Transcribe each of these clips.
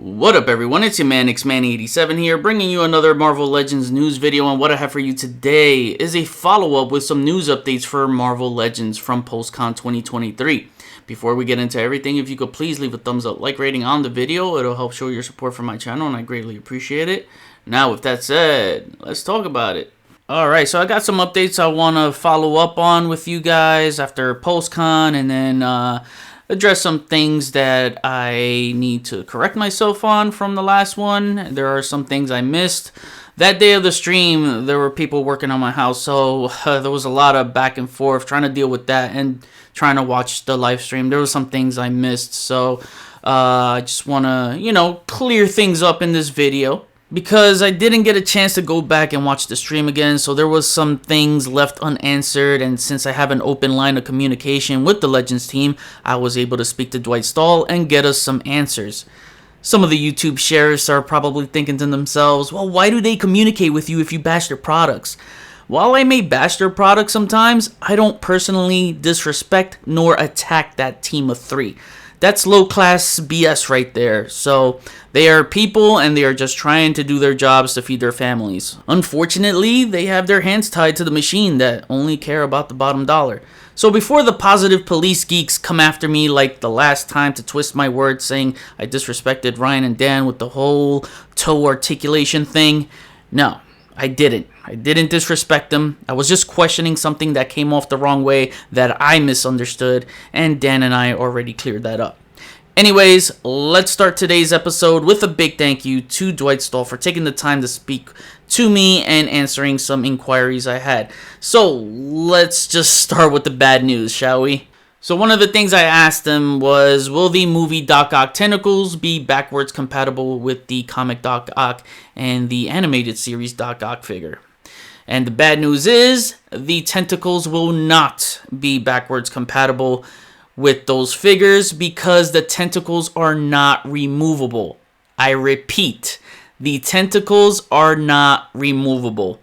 What up everyone, it's your man XMan87 here, bringing you another Marvel Legends news video, and what I have for you today is a follow-up with some news updates for Marvel Legends from PostCon 2023. Before we get into everything, if you could please leave a thumbs up, like rating on the video, it'll help show your support for my channel and I greatly appreciate it. Now with that said, let's talk about it. Alright, so I got some updates I want to follow up on with you guys after PostCon, and then address some things that I need to correct myself on from the last one. There are some things I missed. That day of the stream, there were people working on my house, so there was a lot of back and forth trying to deal with that and trying to watch the live stream. There were some things I missed, so I just want to, clear things up in this video, because I didn't get a chance to go back and watch the stream again, so there was some things left unanswered, and since I have an open line of communication with the Legends team, I was able to speak to Dwight Stahl and get us some answers. Some of the YouTube sharers are probably thinking to themselves, well, why do they communicate with you if you bash their products? While I may bash their products sometimes, I don't personally disrespect nor attack that team of three. That's low-class BS right there. So they are people and they are just trying to do their jobs to feed their families. Unfortunately, they have their hands tied to the machine that only care about the bottom dollar. So before the positive police geeks come after me like the last time to twist my words saying I disrespected Ryan and Dan with the whole toe articulation thing, no, I didn't. I didn't disrespect them. I was just questioning something that came off the wrong way that I misunderstood, and Dan and I already cleared that up. Anyways, let's start today's episode with a big thank you to Dwight Stahl for taking the time to speak to me and answering some inquiries I had. So let's just start with the bad news, shall we? So one of the things I asked him was, will the movie Doc Ock tentacles be backwards compatible with the comic Doc Ock and the animated series Doc Ock figure? And the bad news is, the tentacles will not be backwards compatible with those figures because the tentacles are not removable. I repeat, the tentacles are not removable.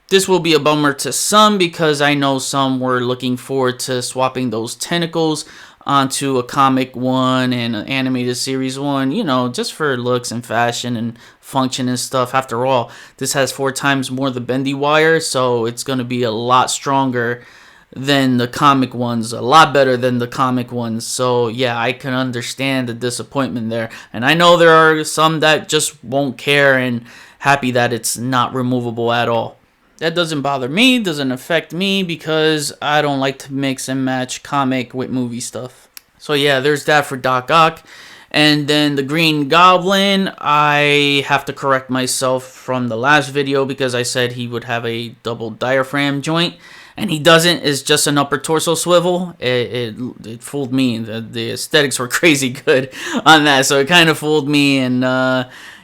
This will be a bummer to some because I know some were looking forward to swapping those tentacles onto a comic one and an animated series one, just for looks and fashion and function and stuff. After all, this has 4 times more the bendy wire, so it's going to be a lot stronger than the comic ones, a lot better than the comic ones. So yeah, I can understand the disappointment there, and I know there are some that just won't care and happy that it's not removable at all. That doesn't bother me, doesn't affect me, because I don't like to mix and match comic with movie stuff. So yeah, there's that for Doc Ock. And then the Green Goblin, I have to correct myself from the last video because I said he would have a double diaphragm joint, and he doesn't. It's just an upper torso swivel. It fooled me. The aesthetics were crazy good on that, so it kind of fooled me, and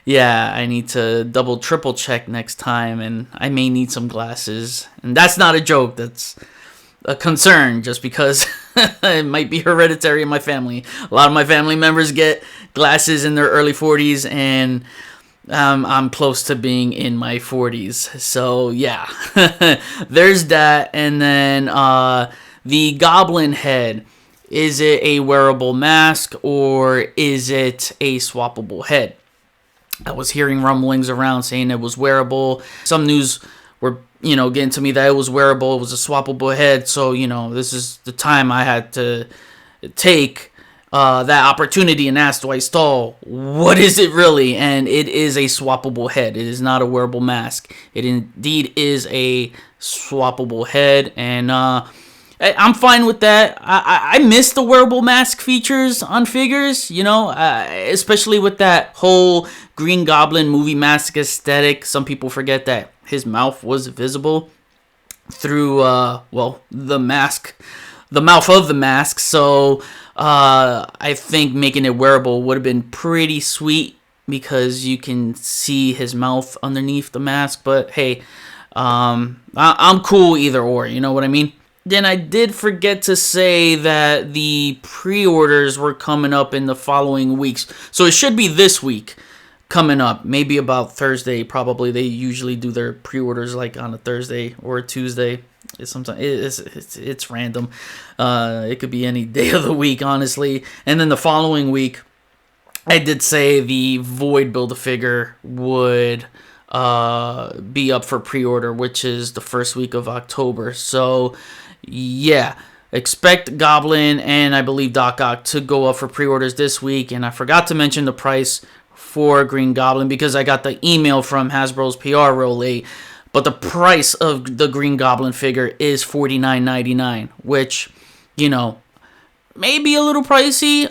yeah, I need to double, triple check next time, and I may need some glasses. And that's not a joke, that's a concern, just because it might be hereditary in my family. A lot of my family members get glasses in their early 40s, and I'm close to being in my 40s. So yeah, there's that. And then the Goblin head. Is it a wearable mask or is it a swappable head? I was hearing rumblings around saying it was wearable. Some news were, getting to me that it was wearable. It was a swappable head. So, this is the time I had to take that opportunity and ask Dwight Stahl, what is it really? And it is a swappable head. It is not a wearable mask. It indeed is a swappable head. And I'm fine with that. I miss the wearable mask features on figures, especially with that whole Green Goblin movie mask aesthetic. Some people forget that his mouth was visible through, the mask, the mouth of the mask. So I think making it wearable would have been pretty sweet because you can see his mouth underneath the mask. But hey, I'm cool either or, you know what I mean? Then I did forget to say that the pre-orders were coming up in the following weeks. So it should be this week coming up. Maybe about Thursday, probably. They usually do their pre-orders like on a Thursday or a Tuesday. It's random. It could be any day of the week, honestly. And then the following week, I did say the Void Build-A-Figure would be up for pre-order, which is the first week of October. So, yeah, expect Goblin and I believe Doc Ock to go up for pre-orders this week. And I forgot to mention the price for Green Goblin because I got the email from Hasbro's PR real late. But the price of the Green Goblin figure is $49.99, which, you know, may be a little pricey.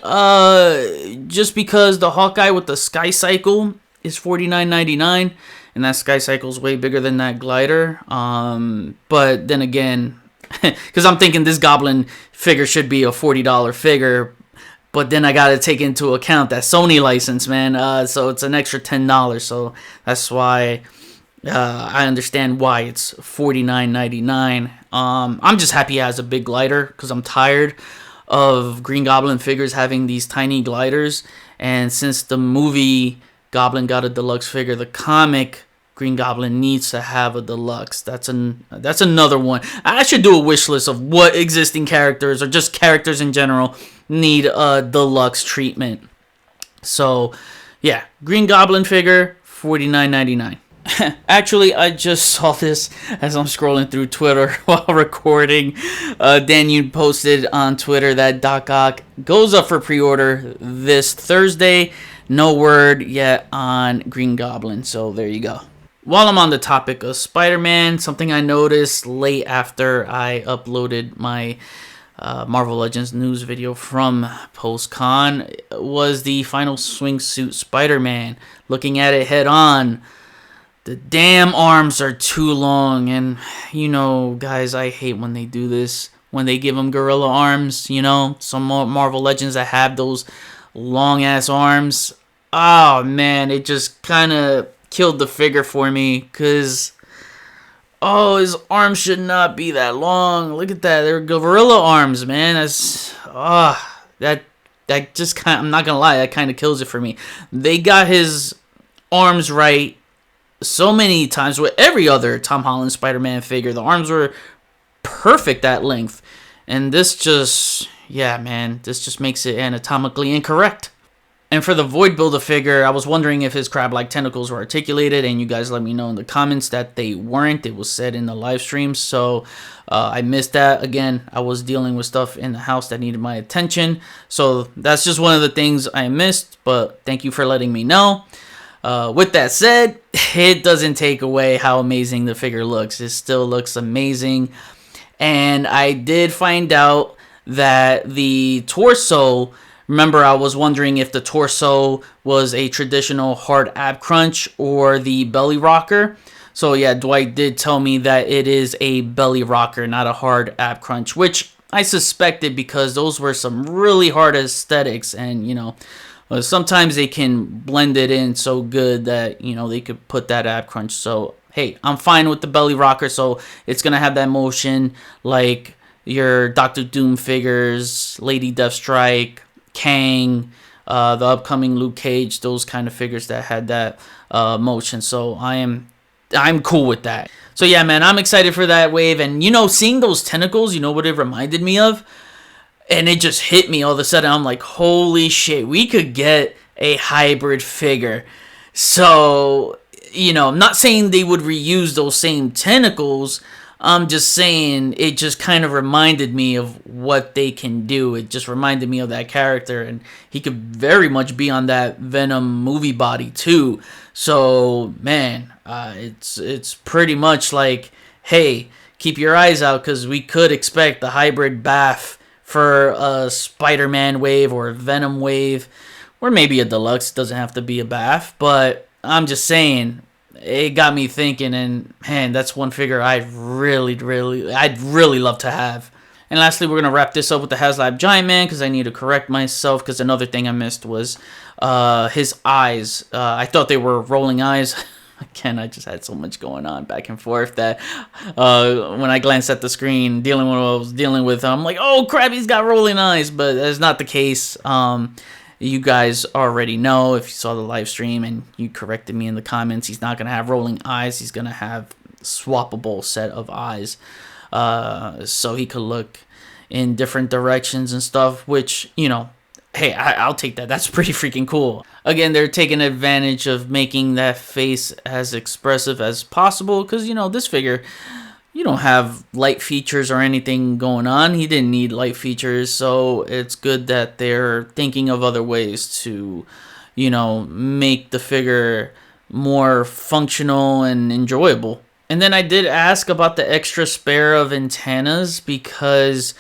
Just because the Hawkeye with the Sky Cycle is $49.99, and that Sky Cycle is way bigger than that glider. But then again, because I'm thinking this Goblin figure should be a $40 figure, but then I gotta take into account that Sony license, man. So it's an extra $10. So that's why I understand why it's $49.99. I'm just happy he has a big glider because I'm tired of Green Goblin figures having these tiny gliders. And since the movie Goblin got a deluxe figure, the comic Green Goblin needs to have a deluxe. That's another one. I should do a wish list of what existing characters or just characters in general need a deluxe treatment. So yeah, Green Goblin figure, $49.99. Actually, I just saw this as I'm scrolling through Twitter while recording. Daniel posted on Twitter that Doc Ock goes up for pre-order this Thursday. No word yet on Green Goblin, so there you go. While I'm on the topic of Spider-Man, something I noticed late after I uploaded my Marvel Legends news video from post-con was the final swingsuit Spider-Man. Looking at it head on, the damn arms are too long, and you know, guys, I hate when they do this. When they give them gorilla arms, you know, some Marvel Legends that have those long-ass arms. Oh, man, it just kind of killed the figure for me, because, oh, his arms should not be that long. Look at that. They're gorilla arms, man. That's, that just kind of, I'm not going to lie, that kind of kills it for me. They got his arms right so many times with every other Tom Holland Spider-Man figure. The arms were perfect that length. And this just, yeah, man, this just makes it anatomically incorrect. And for the Void Build-A-Figure, I was wondering if his crab-like tentacles were articulated, and you guys let me know in the comments that they weren't. It was said in the live stream, so I missed that. Again, I was dealing with stuff in the house that needed my attention, so that's just one of the things I missed, but thank you for letting me know. With that said, it doesn't take away how amazing the figure looks. It still looks amazing. And I did find out that the torso, remember I was wondering if the torso was a traditional hard ab crunch or the belly rocker. So yeah, Dwight did tell me that it is a belly rocker, not a hard ab crunch, which I suspected because those were some really hard aesthetics, and you know, sometimes they can blend it in so good that, you know, they could put that ab crunch. So, hey, I'm fine with the belly rocker. So, it's going to have that motion like your Doctor Doom figures, Lady Deathstrike, Kang, the upcoming Luke Cage, those kind of figures that had that motion. So, I'm cool with that. So, yeah, man, I'm excited for that wave. And, you know, seeing those tentacles, you know what it reminded me of? And it just hit me all of a sudden. I'm like, holy shit, we could get a hybrid figure. So, you know, I'm not saying they would reuse those same tentacles. I'm just saying it just kind of reminded me of what they can do. It just reminded me of that character. And he could very much be on that Venom movie body too. So, man, it's pretty much like, hey, keep your eyes out because we could expect the hybrid BAF for a Spider-Man wave or a Venom wave, or maybe a deluxe. It doesn't have to be a BAF, but I'm just saying, it got me thinking, and man, that's one figure I'd really love to have. And lastly, we're going to wrap this up with the HasLab Giant Man, because I need to correct myself, because another thing I missed was his eyes. I thought they were rolling eyes. Again, I just had so much going on back and forth that when I glanced at the screen, dealing with what I was dealing with, I'm like, oh crap, he's got rolling eyes. But that's not the case. You guys already know if you saw the live stream and you corrected me in the comments, he's not going to have rolling eyes. He's going to have swappable set of eyes. So he could look in different directions and stuff, which, you know, hey, I'll take that. That's pretty freaking cool. Again, they're taking advantage of making that face as expressive as possible because, you know, this figure, you don't have light features or anything going on. He didn't need light features, so it's good that they're thinking of other ways to, you know, make the figure more functional and enjoyable. And then I did ask about the extra spare of antennas because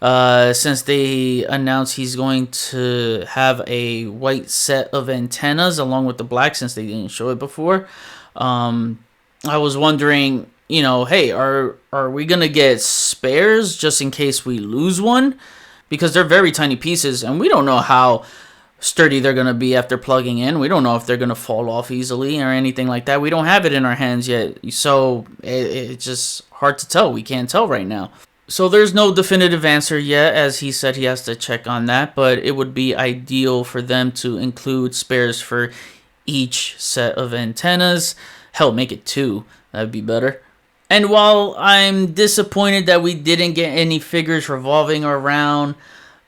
since they announced he's going to have a white set of antennas along with the black, since they didn't show it before, I was wondering, you know, hey, are we gonna get spares just in case we lose one? Because they're very tiny pieces, and we don't know how sturdy they're gonna be after plugging in. We don't know if they're gonna fall off easily or anything like that. We don't have it in our hands yet, so it's just hard to tell. We can't tell right now. So there's no definitive answer yet, as he said he has to check on that, but it would be ideal for them to include spares for each set of antennas. Hell, make it 2. That'd be better. And while I'm disappointed that we didn't get any figures revolving around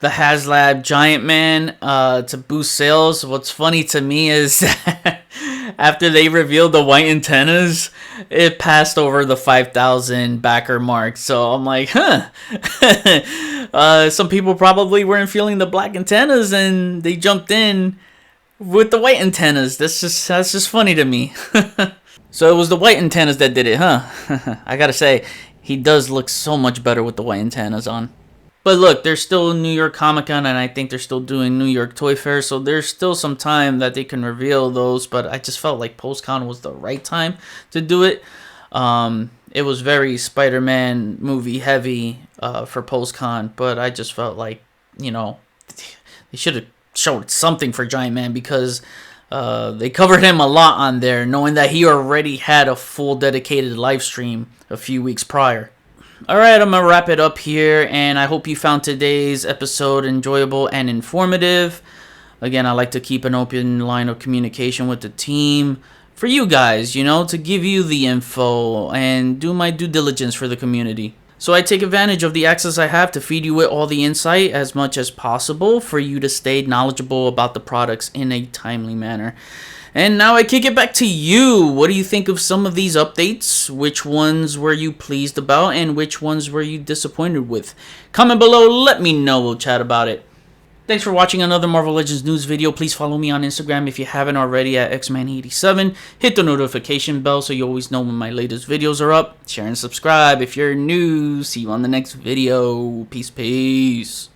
the HasLab Giant Man to boost sales, what's funny to me is that after they revealed the white antennas, it passed over the 5,000 backer mark. So I'm like, some people probably weren't feeling the black antennas and they jumped in with the white antennas. That's just funny to me. So it was the white antennas that did it, huh? I gotta say, he does look so much better with the white antennas on. But look, there's still New York Comic Con, and I think they're still doing New York Toy Fair, so there's still some time that they can reveal those, but I just felt like PostCon was the right time to do it. It was very Spider-Man movie heavy for PostCon, but I just felt like, you know, they should have showed something for Giant Man because they covered him a lot on there, knowing that he already had a full dedicated live stream a few weeks prior. Alright, I'm going to wrap it up here, and I hope you found today's episode enjoyable and informative. Again, I like to keep an open line of communication with the team for you guys, you know, to give you the info and do my due diligence for the community. So I take advantage of the access I have to feed you with all the insight as much as possible for you to stay knowledgeable about the products in a timely manner. And now I kick it back to you. What do you think of some of these updates? Which ones were you pleased about and which ones were you disappointed with? Comment below, let me know, we'll chat about it. Thanks for watching another Marvel Legends news video. Please follow me on Instagram if you haven't already at xman87. Hit the notification bell so you always know when my latest videos are up. Share and subscribe if you're new. See you on the next video. Peace, peace.